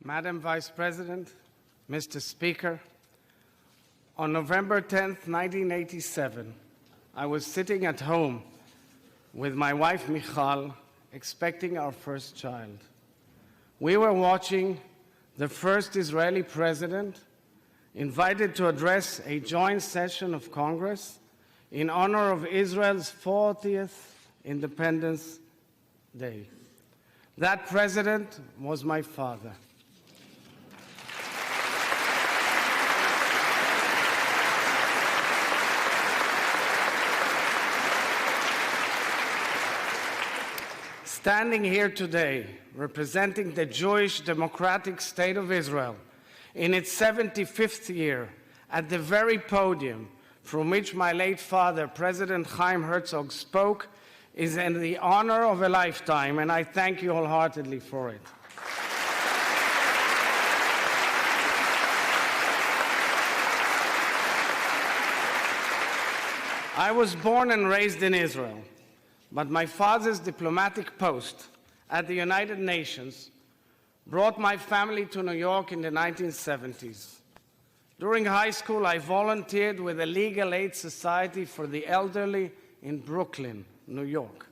Madam Vice President, Mr. Speaker, on November 10th, 1987, I was sitting at home with my wife Michal, expecting our first child. We were watching the first Israeli president invited to address a joint session of Congress in honor of Israel's 40th Independence Day. That president was my father. Standing here today, representing the Jewish Democratic State of Israel in its 75th year, at the very podium from which my late father, President Chaim Herzog, spoke, is in the honor of a lifetime, and I thank you wholeheartedly for it. I was born and raised in Israel, but my father's diplomatic post at the United Nations brought my family to New York in the 1970s. During high school, I volunteered with the Legal Aid Society for the Elderly in Brooklyn, New York.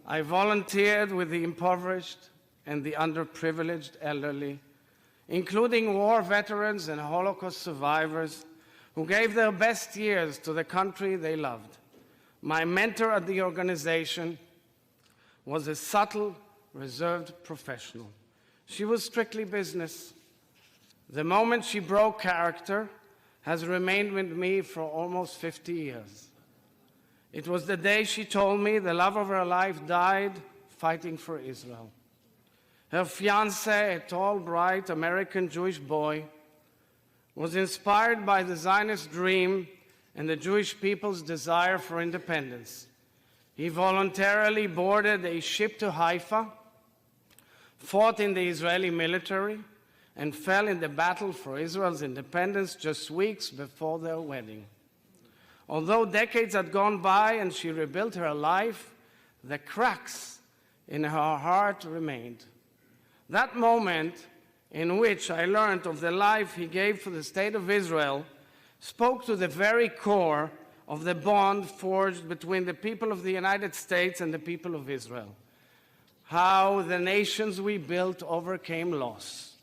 I volunteered with the impoverished and the underprivileged elderly, including war veterans and Holocaust survivors who gave their best years to the country they loved. My mentor at the organization was a subtle, reserved professional. She was strictly business. The moment she broke character has remained with me for almost 50 years. It was the day she told me the love of her life died fighting for Israel. Her fiancé, a tall, bright American Jewish boy, was inspired by the Zionist dream and the Jewish people's desire for independence. He voluntarily boarded a ship to Haifa, fought in the Israeli military, and fell in the battle for Israel's independence just weeks before their wedding. Although decades had gone by and she rebuilt her life, the cracks in her heart remained. That moment in which I learned of the life he gave for the state of Israel spoke to the very core of the bond forged between the people of the United States and the people of Israel. How the nations we built overcame loss.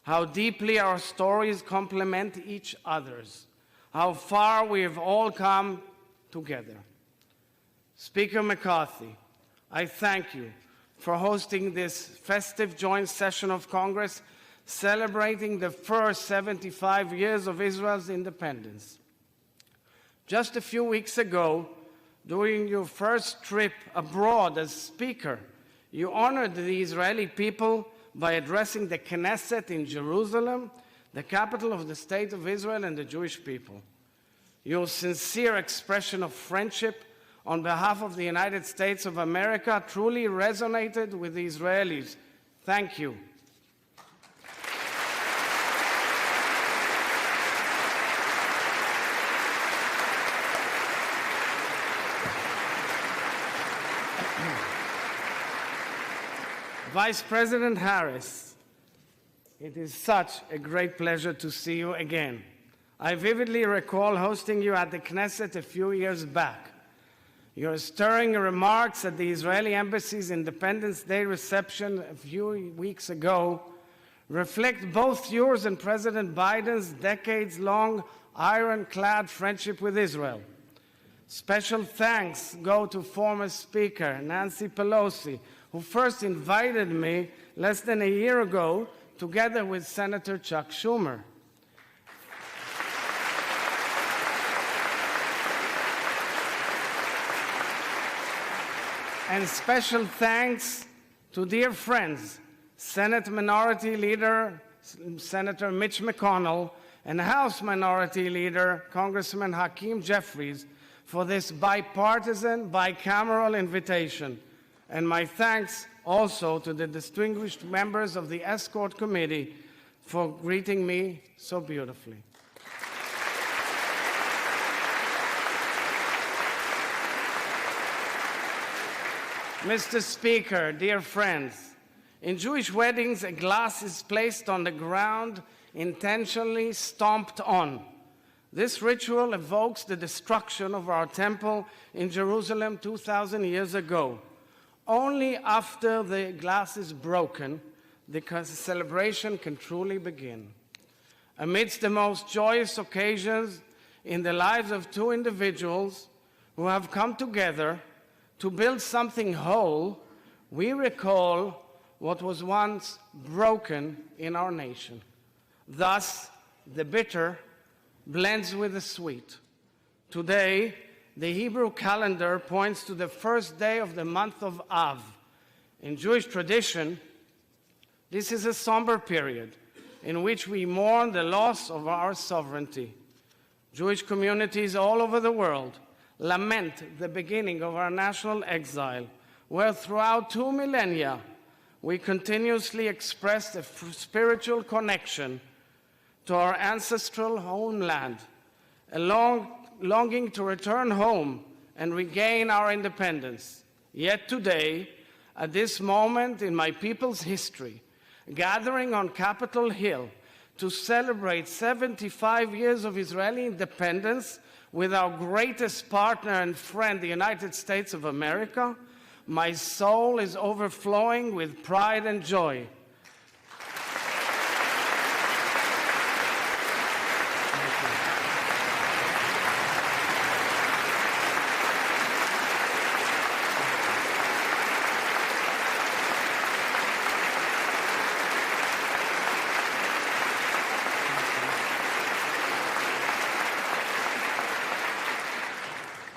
How deeply our stories complement each other's. How far we have all come together. Speaker McCarthy, I thank you for hosting this festive joint session of Congress celebrating the first 75 years of Israel's independence. Just a few weeks ago, during your first trip abroad as Speaker, you honored the Israeli people by addressing the Knesset in Jerusalem, the capital of the State of Israel and the Jewish people. Your sincere expression of friendship on behalf of the United States of America truly resonated with the Israelis. Thank you. Vice President Harris, it is such a great pleasure to see you again. I vividly recall hosting you at the Knesset a few years back. Your stirring remarks at the Israeli Embassy's Independence Day reception a few weeks ago reflect both yours and President Biden's decades-long ironclad friendship with Israel. Special thanks go to former Speaker Nancy Pelosi, who first invited me less than a year ago, together with Senator Chuck Schumer. And special thanks to dear friends, Senate Minority Leader Senator Mitch McConnell and House Minority Leader Congressman Hakeem Jeffries for this bipartisan, bicameral invitation. And my thanks also to the distinguished members of the Escort Committee for greeting me so beautifully. Mr. Speaker, dear friends, In Jewish weddings, a glass is placed on the ground, intentionally stomped on. This ritual evokes the destruction of our temple in Jerusalem 2,000 years ago. Only after the glass is broken, the celebration can truly begin. Amidst the most joyous occasions in the lives of two individuals who have come together to build something whole, we recall what was once broken in our nation. Thus, the bitter blends with the sweet. Today, the Hebrew calendar points to the first day of the month of Av. In Jewish tradition, this is a somber period in which we mourn the loss of our sovereignty. Jewish communities all over the world lament the beginning of our national exile, where throughout 2 millennia we continuously expressed a spiritual connection to our ancestral homeland, a longing to return home and regain our independence. Yet today, at this moment in my people's history, gathering on Capitol Hill to celebrate 75 years of Israeli independence with our greatest partner and friend, the United States of America, my soul is overflowing with pride and joy.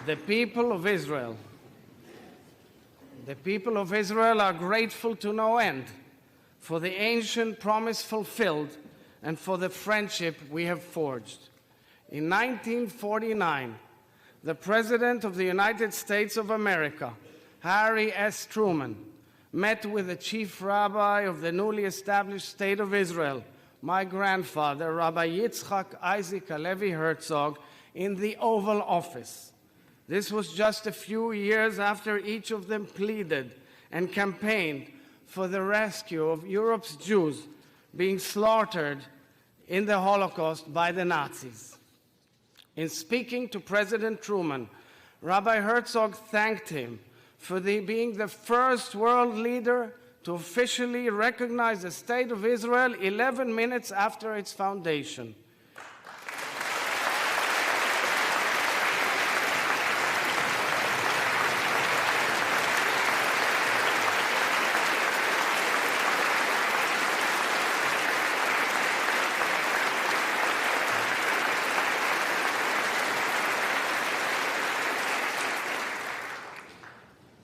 The people of Israel are grateful to no end for the ancient promise fulfilled and for the friendship we have forged. In 1949, the President of the United States of America, Harry S. Truman, met with the chief rabbi of the newly established State of Israel, my grandfather, Rabbi Yitzchak Isaac Herzog, in the Oval Office. This was just a few years after each of them pleaded and campaigned for the rescue of Europe's Jews being slaughtered in the Holocaust by the Nazis. In speaking to President Truman, Rabbi Herzog thanked him for being the first world leader to officially recognize the State of Israel 11 minutes after its foundation.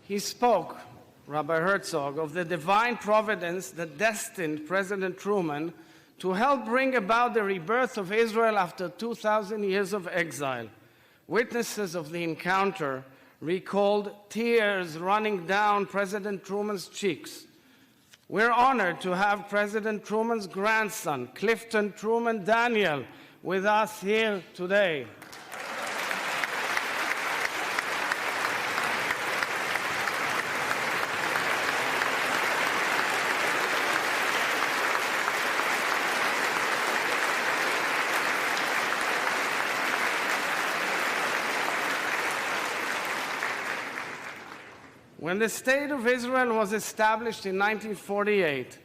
He spoke, Rabbi Herzog, of the divine providence that destined President Truman to help bring about the rebirth of Israel after 2,000 years of exile. Witnesses of the encounter recalled tears running down President Truman's cheeks. We're honored to have President Truman's grandson, Clifton Truman Daniel, with us here today. When the State of Israel was established in 1948,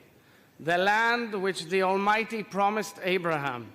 the land which the Almighty promised Abraham,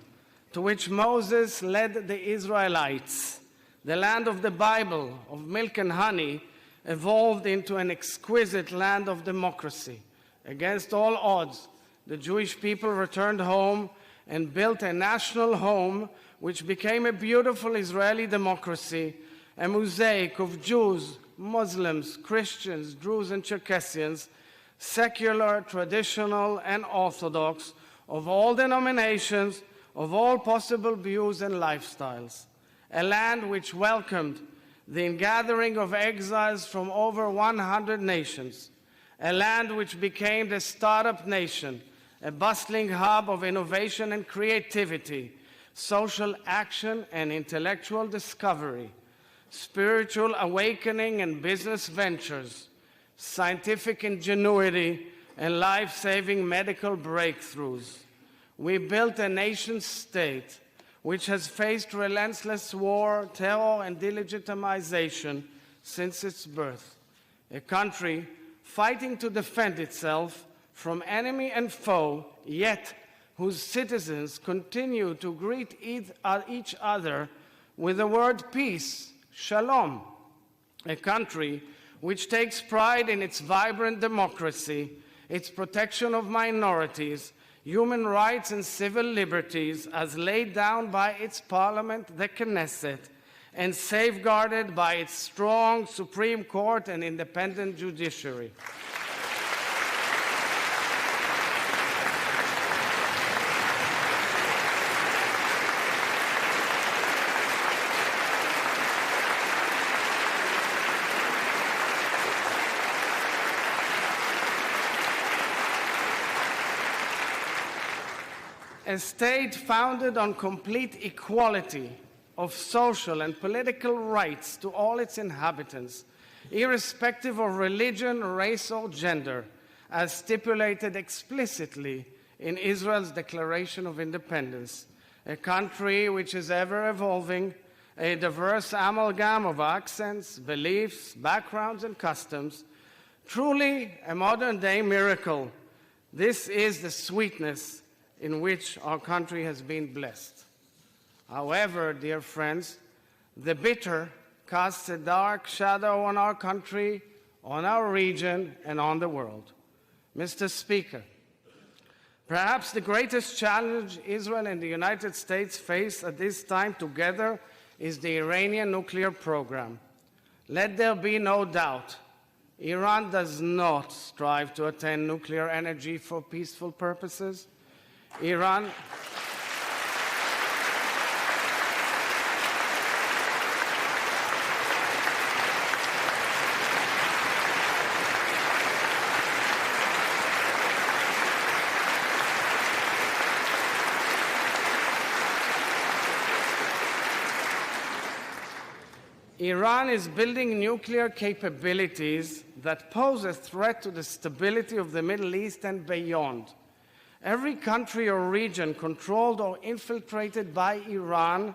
to which Moses led the Israelites, the land of the Bible, of milk and honey, evolved into an exquisite land of democracy. Against all odds, the Jewish people returned home and built a national home which became a beautiful Israeli democracy, a mosaic of Jews, Muslims, Christians, Druze and Circassians, secular, traditional, and Orthodox, of all denominations, of all possible views and lifestyles. A land which welcomed the ingathering of exiles from over 100 nations. A land which became the startup nation, a bustling hub of innovation and creativity, social action and intellectual discovery, spiritual awakening and business ventures, scientific ingenuity, and life-saving medical breakthroughs. We built a nation-state which has faced relentless war, terror, and delegitimization since its birth. A country fighting to defend itself from enemy and foe, yet whose citizens continue to greet each other with the word peace, shalom. A country which takes pride in its vibrant democracy, its protection of minorities, human rights and civil liberties as laid down by its parliament, the Knesset, and safeguarded by its strong Supreme Court and independent judiciary. A state founded on complete equality of social and political rights to all its inhabitants, irrespective of religion, race, or gender, as stipulated explicitly in Israel's Declaration of Independence. A country which is ever evolving, a diverse amalgam of accents, beliefs, backgrounds, and customs, truly a modern-day miracle. This is the sweetness in which our country has been blessed. However, dear friends, the bitter casts a dark shadow on our country, on our region, and on the world. Mr. Speaker, perhaps the greatest challenge Israel and the United States face at this time together is the Iranian nuclear program. Let there be no doubt, Iran does not strive to attain nuclear energy for peaceful purposes. Iran is building nuclear capabilities that pose a threat to the stability of the Middle East and beyond. Every country or region controlled or infiltrated by Iran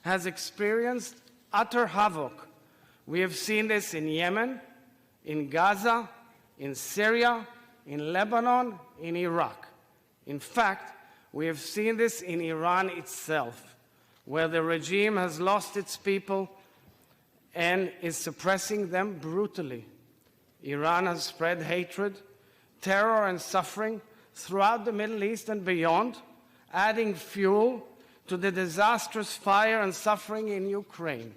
has experienced utter havoc. We have seen this in Yemen, in Gaza, in Syria, in Lebanon, in Iraq. In fact, we have seen this in Iran itself, where the regime has lost its people and is suppressing them brutally. Iran has spread hatred, terror, and suffering throughout the Middle East and beyond, adding fuel to the disastrous fire and suffering in Ukraine.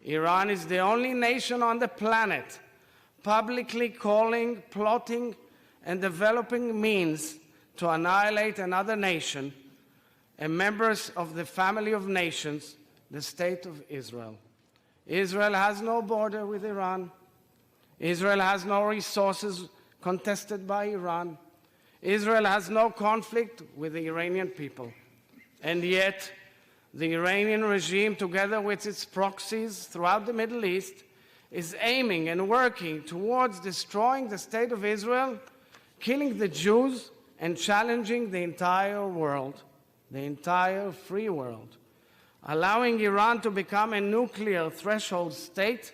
Iran is the only nation on the planet publicly calling, plotting, and developing means to annihilate another nation, and members of the family of nations, the State of Israel. Israel has no border with Iran. Israel has no resources contested by Iran. Israel has no conflict with the Iranian people. And yet, the Iranian regime, together with its proxies throughout the Middle East, is aiming and working towards destroying the State of Israel, killing the Jews, and challenging the entire world, the entire free world. Allowing Iran to become a nuclear threshold state,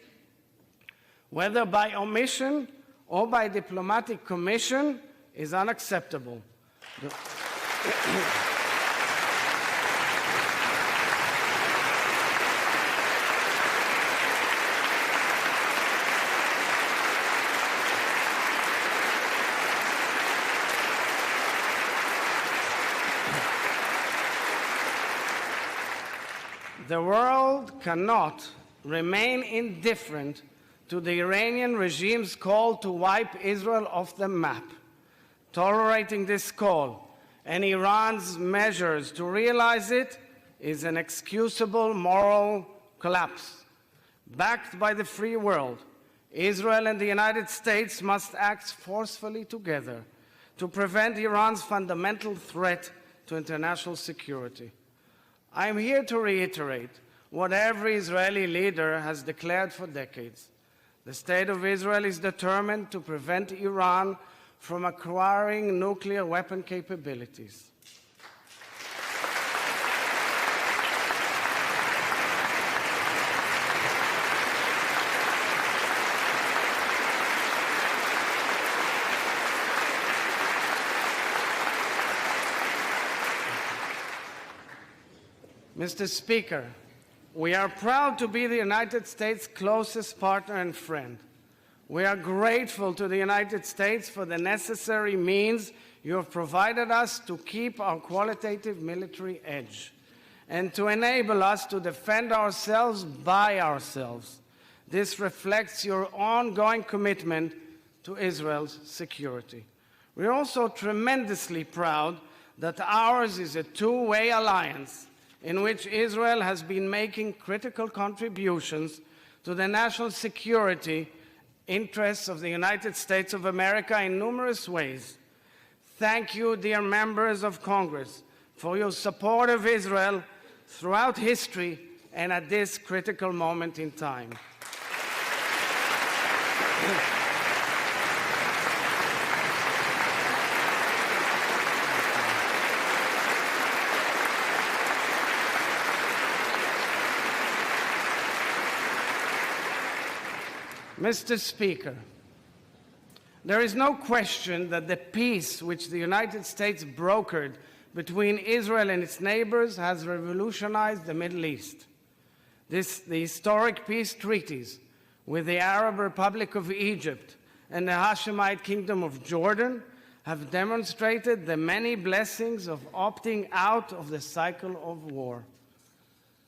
whether by omission or by diplomatic commission, is unacceptable. The world cannot remain indifferent to the Iranian regime's call to wipe Israel off the map. Tolerating this call and Iran's measures to realize it is an excusable moral collapse. Backed by the free world, Israel and the United States must act forcefully together to prevent Iran's fundamental threat to international security. I am here to reiterate what every Israeli leader has declared for decades. The State of Israel is determined to prevent Iran from acquiring nuclear weapon capabilities. Mr. Speaker, we are proud to be the United States' closest partner and friend. We are grateful to the United States for the necessary means you have provided us to keep our qualitative military edge and to enable us to defend ourselves by ourselves. This reflects your ongoing commitment to Israel's security. We are also tremendously proud that ours is a two-way alliance in which Israel has been making critical contributions to the national security interests of the United States of America in numerous ways. Thank you, dear members of Congress, for your support of Israel throughout history and at this critical moment in time. Mr. Speaker, there is no question that the peace which the United States brokered between Israel and its neighbors has revolutionized the Middle East. The historic peace treaties with the Arab Republic of Egypt and the Hashemite Kingdom of Jordan have demonstrated the many blessings of opting out of the cycle of war.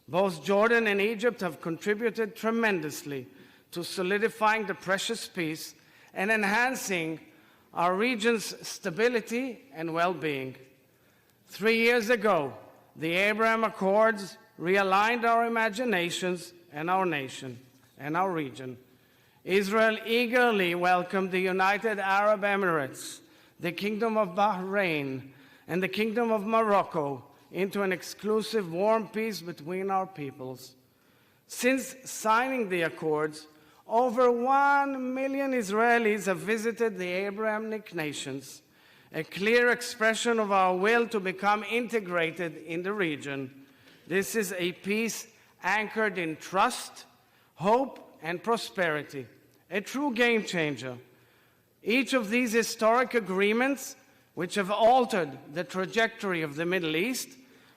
Both Jordan and Egypt have contributed tremendously to solidifying the precious peace and enhancing our region's stability and well-being. 3 years ago, the Abraham Accords realigned our imaginations and our nation and our region. Israel eagerly welcomed the United Arab Emirates, the Kingdom of Bahrain, and the Kingdom of Morocco into an exclusive warm peace between our peoples. Since signing the accords, over 1 million Israelis have visited the Abrahamic nations, a clear expression of our will to become integrated in the region. This is a peace anchored in trust, hope, and prosperity, a true game changer. Each of these historic agreements, which have altered the trajectory of the Middle East,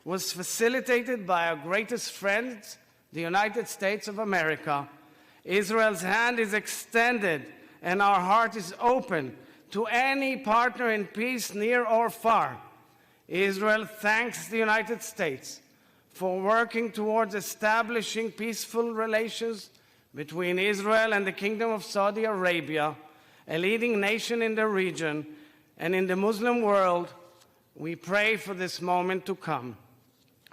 was facilitated by our greatest friends, the United States of America. Israel's hand is extended and our heart is open to any partner in peace, near or far. Israel thanks the United States for working towards establishing peaceful relations between Israel and the Kingdom of Saudi Arabia, a leading nation in the region and in the Muslim world. We pray for this moment to come.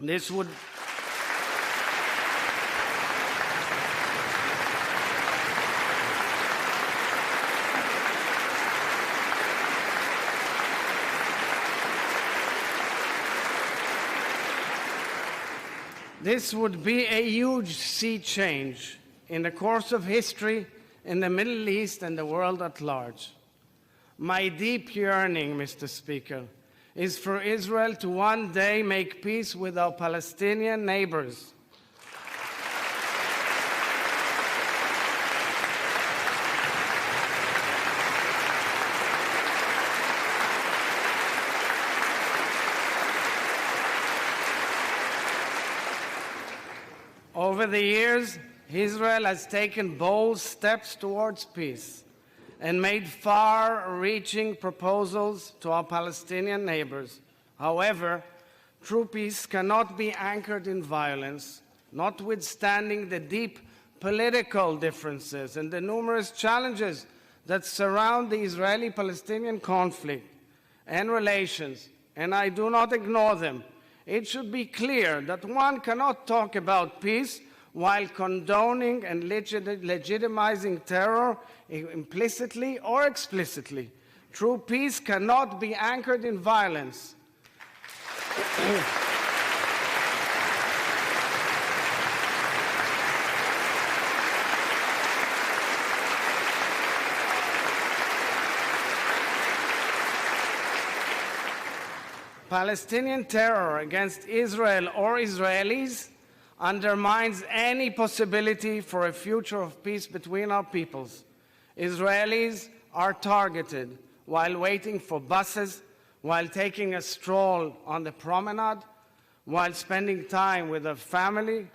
This would be a huge sea change in the course of history in the Middle East and the world at large. My deep yearning, Mr. Speaker, is for Israel to one day make peace with our Palestinian neighbors. Over the years, Israel has taken bold steps towards peace and made far-reaching proposals to our Palestinian neighbors. However, true peace cannot be anchored in violence, notwithstanding the deep political differences and the numerous challenges that surround the Israeli-Palestinian conflict and relations, and I do not ignore them. It should be clear that one cannot talk about peace while condoning and legitimizing terror implicitly or explicitly. True peace cannot be anchored in violence. Palestinian terror against Israel or Israelis undermines any possibility for a future of peace between our peoples. Israelis are targeted while waiting for buses, while taking a stroll on the promenade, while spending time with their family.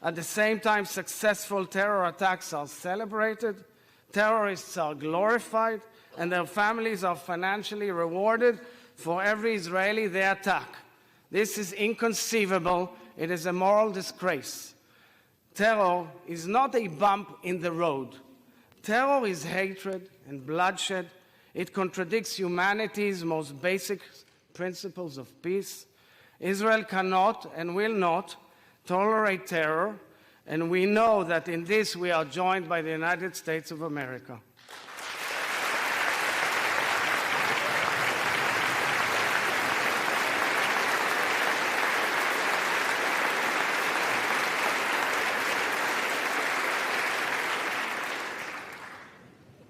At the same time, successful terror attacks are celebrated, terrorists are glorified, and their families are financially rewarded for every Israeli they attack. This is inconceivable. It is a moral disgrace. Terror is not a bump in the road. Terror is hatred and bloodshed. It contradicts humanity's most basic principles of peace. Israel cannot and will not tolerate terror, and we know that in this we are joined by the United States of America.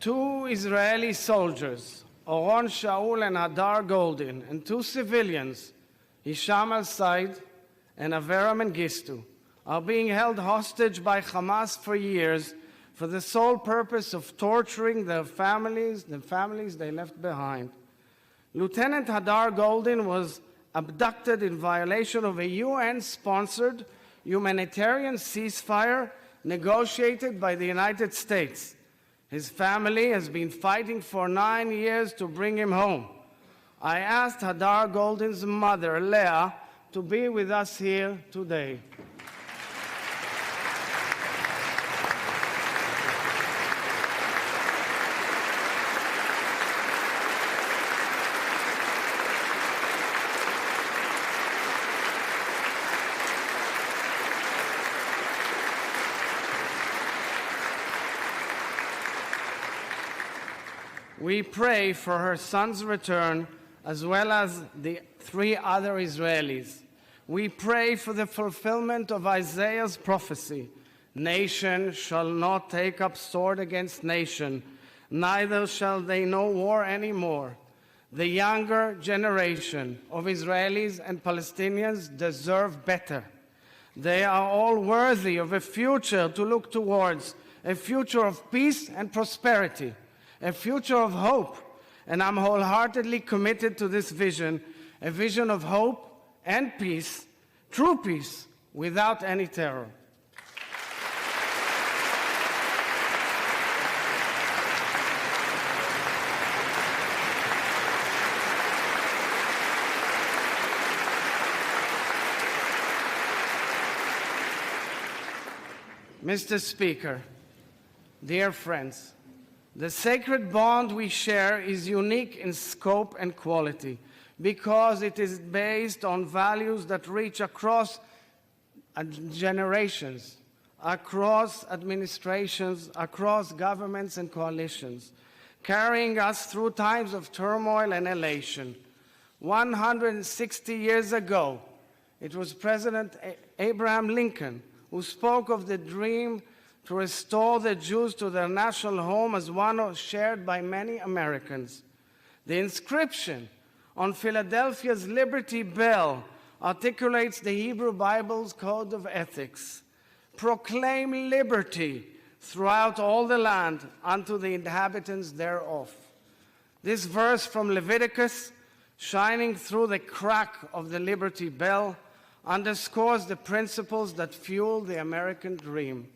Two Israeli soldiers, Oron Shaul and Hadar Goldin, and two civilians, Hisham al-Said and Avera Mengistu, are being held hostage by Hamas for years for the sole purpose of torturing their families, the families they left behind. Lieutenant Hadar Goldin was abducted in violation of a UN-sponsored humanitarian ceasefire negotiated by the United States. His family has been fighting for 9 years to bring him home. I asked Hadar Goldin's mother, Leah, to be with us here today. We pray for her son's return, as well as the 3 other Israelis. We pray for the fulfillment of Isaiah's prophecy. Nation shall not take up sword against nation, neither shall they know war anymore. The younger generation of Israelis and Palestinians deserve better. They are all worthy of a future to look towards, a future of peace and prosperity, a future of hope, and I'm wholeheartedly committed to this vision, a vision of hope and peace, true peace, without any terror. Mr. Speaker, dear friends, the sacred bond we share is unique in scope and quality because it is based on values that reach across generations, across administrations, across governments and coalitions, carrying us through times of turmoil and elation. 160 years ago, it was President Abraham Lincoln who spoke of the dream to restore the Jews to their national home as one shared by many Americans. The inscription on Philadelphia's Liberty Bell articulates the Hebrew Bible's code of ethics. Proclaim liberty throughout all the land unto the inhabitants thereof. This verse from Leviticus, shining through the crack of the Liberty Bell, underscores the principles that fuel the American dream.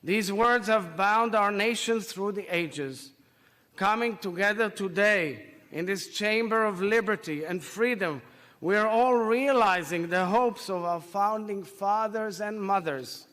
These words have bound our nation through the ages. Coming together today in this chamber of liberty and freedom, we are all realizing the hopes of our founding fathers and mothers.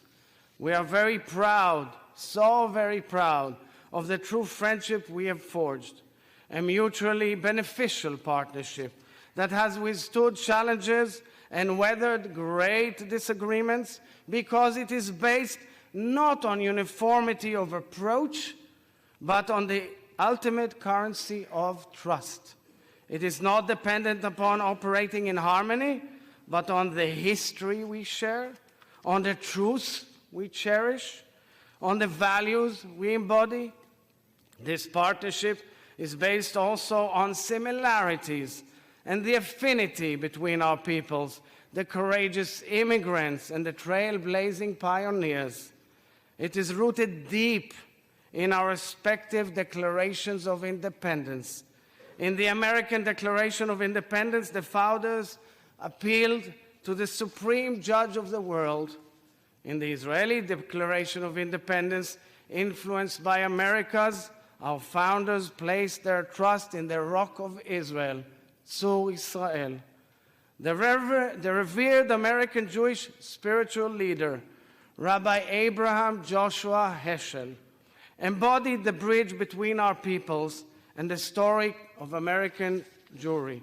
We are very proud, so very proud, of the true friendship we have forged, a mutually beneficial partnership that has withstood challenges and weathered great disagreements because it is based not on uniformity of approach, but on the ultimate currency of trust. It is not dependent upon operating in harmony, but on the history we share, on the truths we cherish, on the values we embody. This partnership is based also on similarities and the affinity between our peoples, the courageous immigrants and the trailblazing pioneers. It is rooted deep in our respective declarations of independence. In the American Declaration of Independence, the founders appealed to the supreme judge of the world. In the Israeli Declaration of Independence, influenced by America's, our founders placed their trust in the Rock of Israel, Tzur Israel. The revered American Jewish spiritual leader, Rabbi Abraham Joshua Heschel, embodied the bridge between our peoples and the story of American Jewry.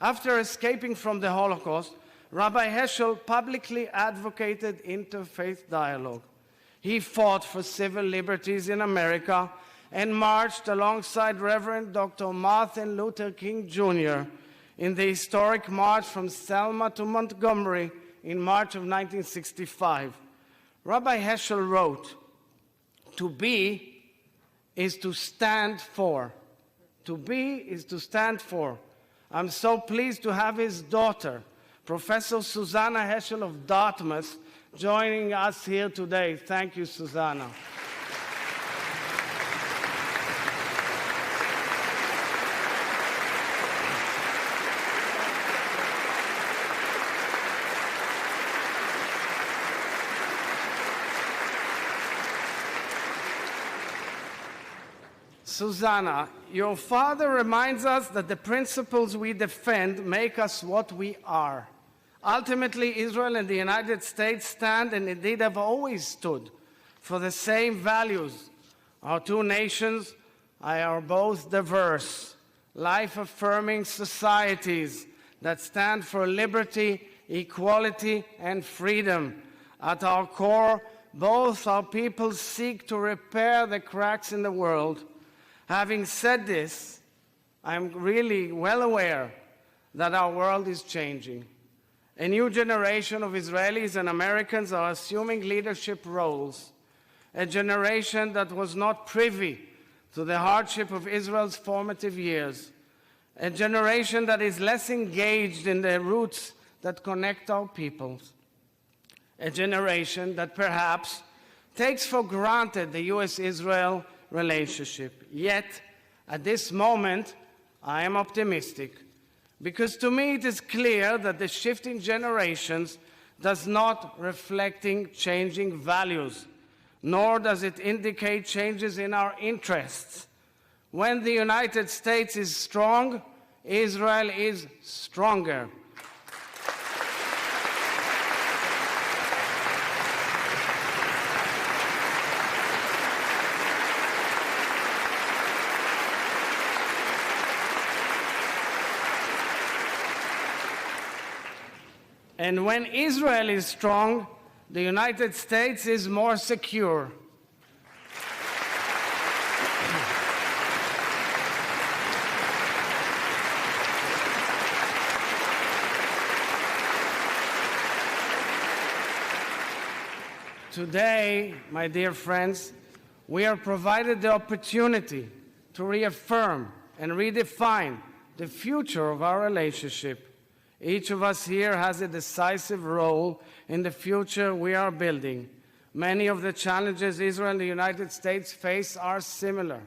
After escaping from the Holocaust, Rabbi Heschel publicly advocated interfaith dialogue. He fought for civil liberties in America and marched alongside Reverend Dr. Martin Luther King Jr. in the historic march from Selma to Montgomery in March of 1965. Rabbi Heschel wrote, "To be is to stand for. To be is to stand for." I'm so pleased to have his daughter, Professor Susanna Heschel of Dartmouth, joining us here today. Thank you, Susanna. Susanna, your father reminds us that the principles we defend make us what we are. Ultimately, Israel and the United States stand, and indeed have always stood, for the same values. Our two nations are both diverse, life-affirming societies that stand for liberty, equality, and freedom. At our core, both our peoples seek to repair the cracks in the world. Having said this, I'm really well aware that our world is changing. A new generation of Israelis and Americans are assuming leadership roles, a generation that was not privy to the hardship of Israel's formative years, a generation that is less engaged in the roots that connect our peoples, a generation that perhaps takes for granted the U.S.-Israel relationship. Yet, at this moment, I am optimistic, because to me it is clear that the shift in generations does not reflect changing values, nor does it indicate changes in our interests. When the United States is strong, Israel is stronger. And when Israel is strong, the United States is more secure. Today, my dear friends, we are provided the opportunity to reaffirm and redefine the future of our relationship. Each of us here has a decisive role in the future we are building. Many of the challenges Israel and the United States face are similar.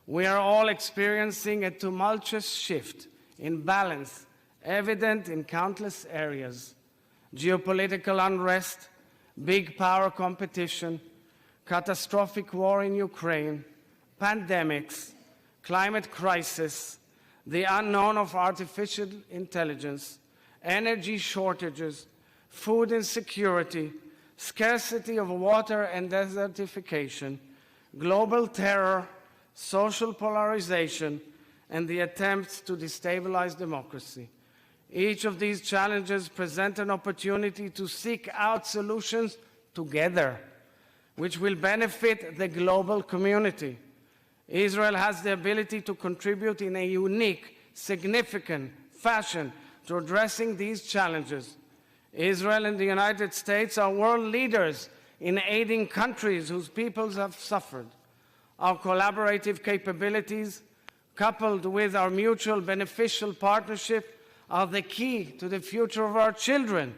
We are all experiencing a tumultuous shift in balance, evident in countless areas: geopolitical unrest, big power competition, catastrophic war in Ukraine, pandemics, climate crisis, the unknown of artificial intelligence, energy shortages, food insecurity, scarcity of water and desertification, global terror, social polarization, and the attempts to destabilize democracy. Each of these challenges present an opportunity to seek out solutions together, which will benefit the global community. Israel has the ability to contribute in a unique, significant fashion to addressing these challenges. Israel and the United States are world leaders in aiding countries whose peoples have suffered. Our collaborative capabilities, coupled with our mutual beneficial partnership, are the key to the future of our children.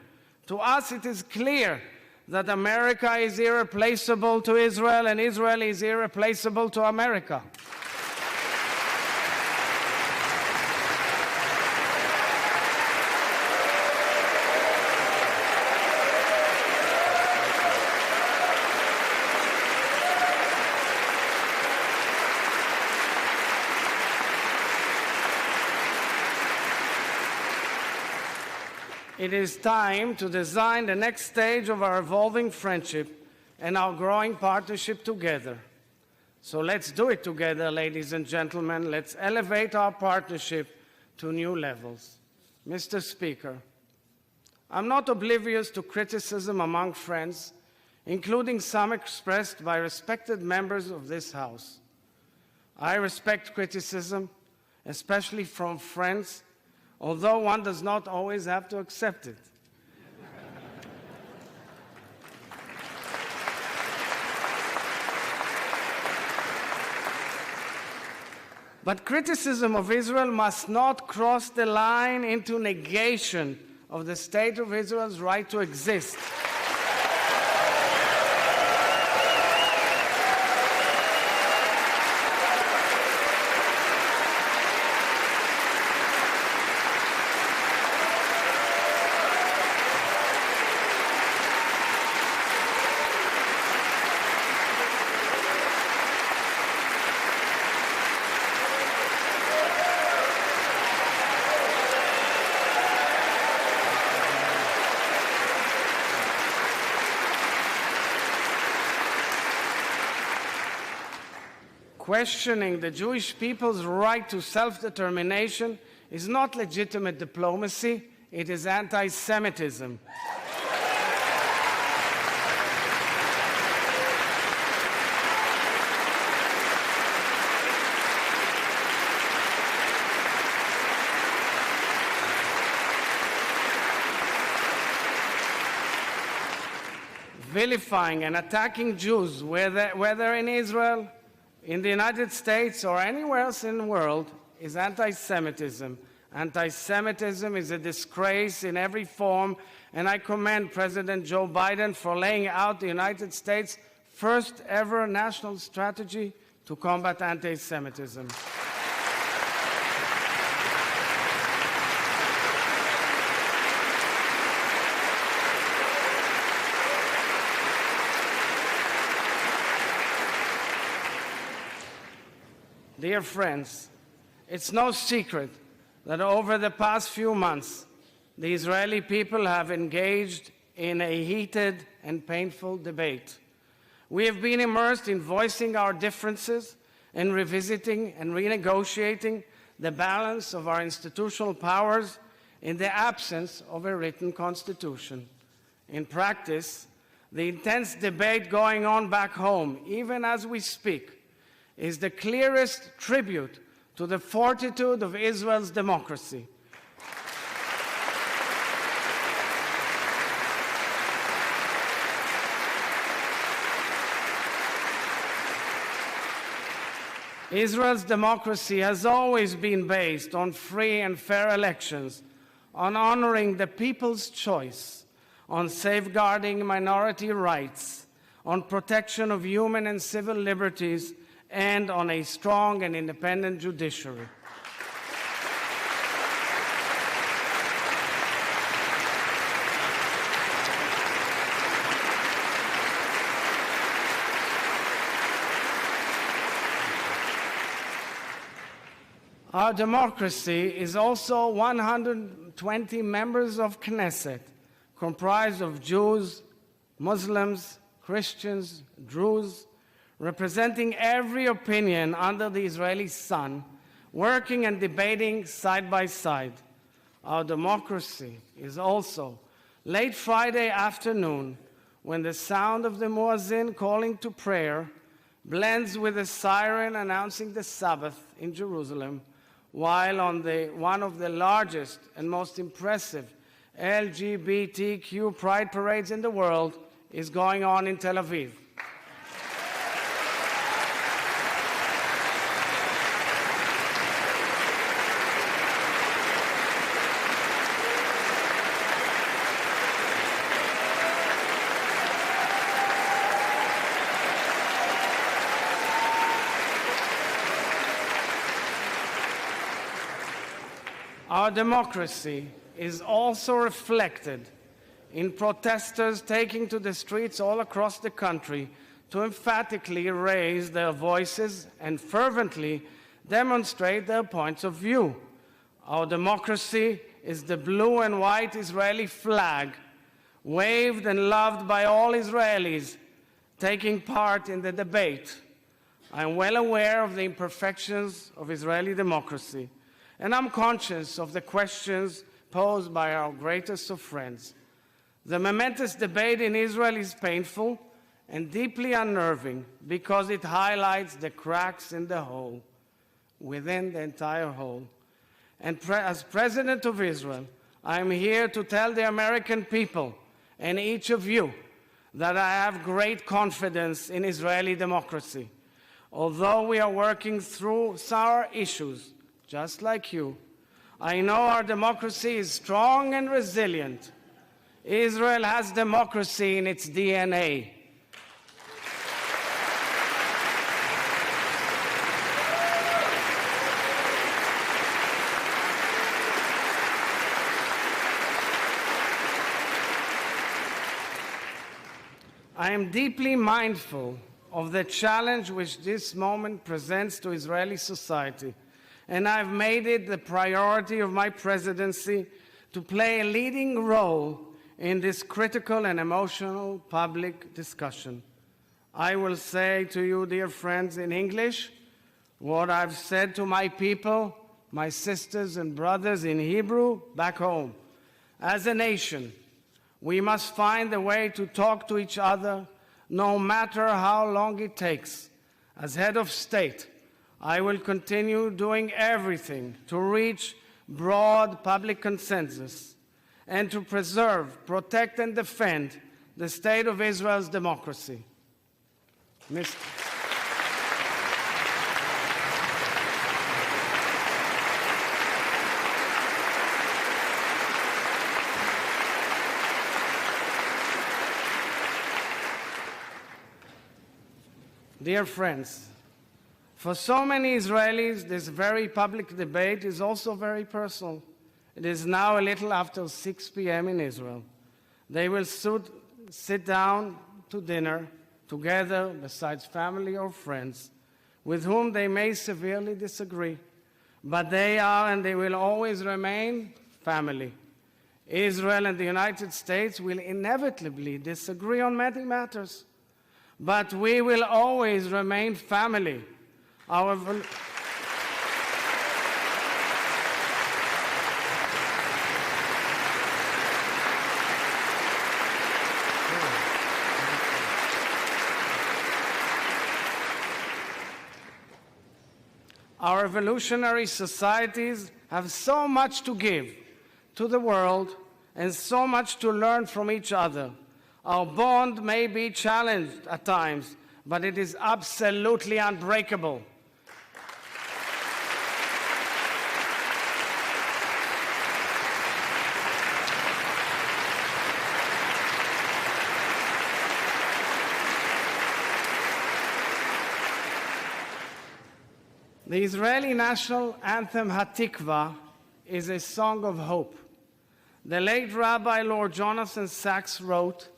To us, it is clear that America is irreplaceable to Israel and Israel is irreplaceable to America. It is time to design the next stage of our evolving friendship and our growing partnership together. So let's do it together, ladies and gentlemen. Let's elevate our partnership to new levels. Mr. Speaker, I'm not oblivious to criticism among friends, including some expressed by respected members of this House. I respect criticism, especially from friends, although one does not always have to accept it. But criticism of Israel must not cross the line into negation of the State of Israel's right to exist. Questioning the Jewish people's right to self-determination is not legitimate diplomacy, it is anti-Semitism. Vilifying and attacking Jews, whether in Israel, in the United States, or anywhere else in the world, is anti-Semitism. Anti-Semitism is a disgrace in every form, and I commend President Joe Biden for laying out the United States' first ever national strategy to combat anti-Semitism. Dear friends, it's no secret that over the past few months, the Israeli people have engaged in a heated and painful debate. We have been immersed in voicing our differences and revisiting and renegotiating the balance of our institutional powers in the absence of a written constitution. In practice, the intense debate going on back home, even as we speak, is the clearest tribute to the fortitude of Israel's democracy. Israel's democracy has always been based on free and fair elections, on honoring the people's choice, on safeguarding minority rights, on protection of human and civil liberties, and on a strong and independent judiciary. Our democracy is also 120 members of Knesset, comprised of Jews, Muslims, Christians, Druze, representing every opinion under the Israeli sun, working and debating side by side. Our democracy is also late Friday afternoon, when the sound of the muezzin calling to prayer blends with a siren announcing the Sabbath in Jerusalem, while on one of the largest and most impressive LGBTQ pride parades in the world is going on in Tel Aviv. Our democracy is also reflected in protesters taking to the streets all across the country to emphatically raise their voices and fervently demonstrate their points of view. Our democracy is the blue and white Israeli flag, waved and loved by all Israelis taking part in the debate. I am well aware of the imperfections of Israeli democracy, and I'm conscious of the questions posed by our greatest of friends. The momentous debate in Israel is painful and deeply unnerving because it highlights the cracks in the whole, within the entire whole. And as President of Israel, I am here to tell the American people and each of you that I have great confidence in Israeli democracy. Although we are working through sour issues, just like you, I know our democracy is strong and resilient. Israel has democracy in its DNA. I am deeply mindful of the challenge which this moment presents to Israeli society, and I've made it the priority of my presidency to play a leading role in this critical and emotional public discussion. I will say to you, dear friends, in English, what I've said to my people, my sisters and brothers in Hebrew back home. As a nation, we must find a way to talk to each other, no matter how long it takes. As head of state, I will continue doing everything to reach broad public consensus and to preserve, protect, and defend the state of Israel's democracy. Dear friends, for so many Israelis, this very public debate is also very personal. It is now a little after 6 p.m. in Israel. They will sit down to dinner together besides family or friends with whom they may severely disagree. But they are and they will always remain family. Israel and the United States will inevitably disagree on many matters. But we will always remain family. Our revolutionary societies have so much to give to the world and so much to learn from each other. Our bond may be challenged at times, but it is absolutely unbreakable. The Israeli national anthem, Hatikva, is a song of hope. The late Rabbi Lord Jonathan Sacks wrote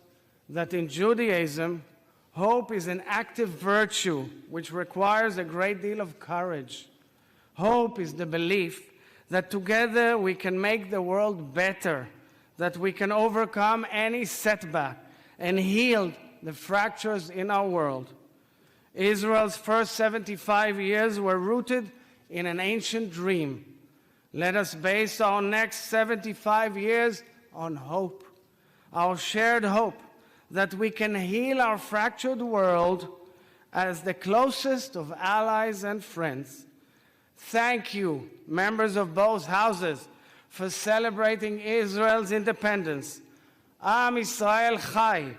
that in Judaism, hope is an active virtue which requires a great deal of courage. Hope is the belief that together we can make the world better, that we can overcome any setback and heal the fractures in our world. Israel's first 75 years were rooted in an ancient dream. Let us base our next 75 years on hope, our shared hope that we can heal our fractured world as the closest of allies and friends. Thank you, members of both houses, for celebrating Israel's independence. Am Yisrael Chai.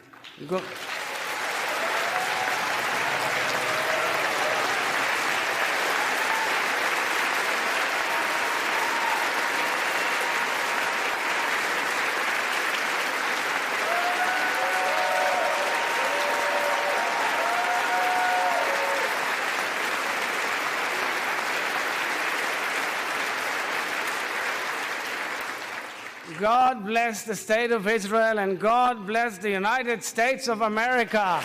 God bless the State of Israel, and God bless the United States of America.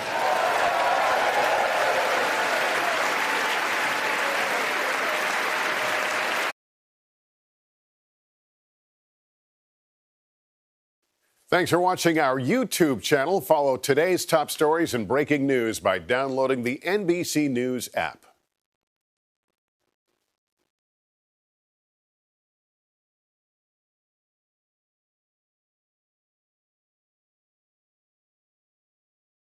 Thanks for watching our YouTube channel. Follow today's top stories and breaking news by downloading the NBC News app.